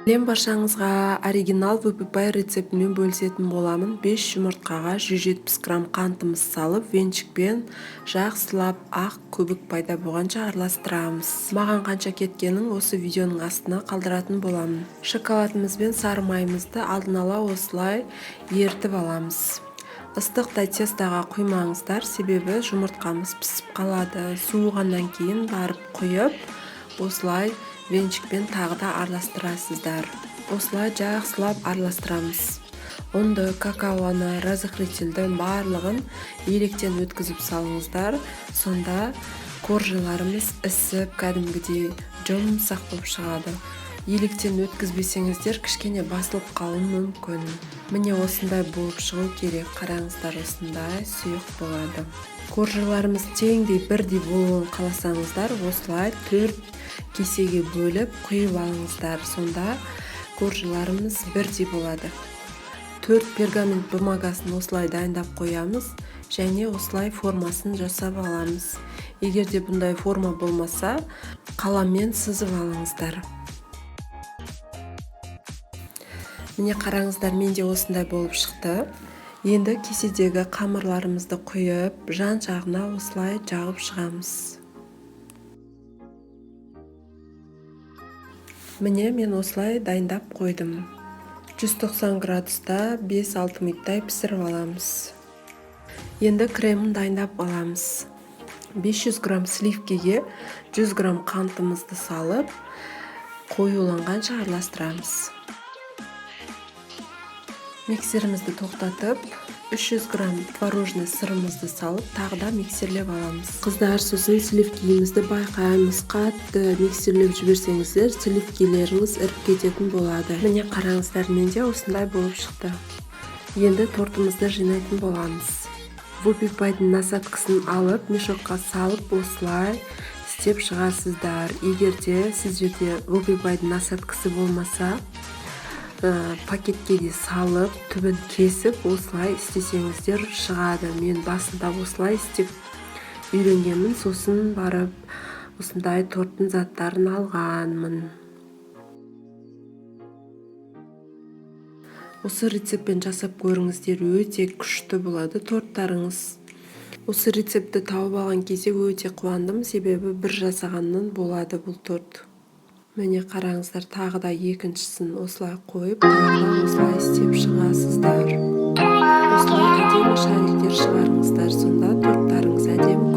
Сәлем баршаңызға, оригинал выбипай рецептімен бөлісетін боламын. 5 жұмыртқаға 170 грамм қантымыз салып, венчикпен жақсылап ақ көбік пайда болғанша араластырамыз. Маған қанша кеткенін осы видеоның астына қалдыратын боламын. Шоколадымыз бен сары майымызды алдын ала осылай ертіп аламыз. Ыстықтай тестаға құймаңыздар, себебі жұмыртқамыз пісіп қалады. Суығаннан кейін барып құйып, осылай венчикпен тағы да араластырасыздар. Осылай жақсылап араластырамыз. Ұнды, какаоны, разрыхлительді барлығын електен өткізіп салыңыздар. Сонда коржыларымыз ісіп, кәдімгідей жұмсақ болып шығады. Електен өткізбесеңіздер, кішкене басылып қалуы мүмкін. Міне осындай болып шығу керек. Қараңыздар, осындай сұйық болады. Коржыларымыз теңдей бірдей болуын қаласаңыздар, осылай 4 кесеге бөліп құйып алыңыздар. Сонда коржыларымыз бірдей болады. 4 пергамент бумагасын осылай дайындап қоямыз және осылай формасын жасап аламыз. Егерде бұндай форма болмаса, қаламмен сызып алыңыздар. Міне қараңыздар, менде осындай болып шықты. Енді кеседегі қамырларымызды құйып, жан жағына осылай жағып шығамыз. Міне мен осылай дайындап қойдым. 190 градуста 5-6 минуттай пісіріп аламыз. Енді кремін дайындап аламыз. 500 грамм сливкеге 100 грамм қантымызды салып, қоюланғанша араластырамыз. Миксерімізді тоқтатып, 300 грамм творожный сырымызды салып, тағы да миксерлеп аламыз. Қыздар, сосын сливкемізді байқаймыз. Қатты миксерлеп жіберсеңіздер, сливкелеріңіз іріп кететін болады. Міне қараңыздар, менде осындай болып шықты. Енді тортымызды жинайтын боламыз. Выбипайдың насадкасын алып, мешокқа салып, осылай істеп шығасыздар. Егерде сіздерде выбипайдың насадкасы болмаса, пакетке де салып, түбін кесіп, осылай істесеңіздер шығады. Мен басында осылай істеп үйренгенмін, сосын барып осындай торттың заттарын алғанмын. Осы рецептпен жасап көріңіздер, өте күшті болады торттарыңыз. Осы рецепті тауып алған кезде өте қуандым, себебі бір жасағаннан болады бұл торт. Міне қараңыздар, тағы да екіншісін осылай қойып, тағы да осылай істеп шығасыздар. Осылай әдемі шариктер шығарыңыздар, сонда торттарыңыз әдемі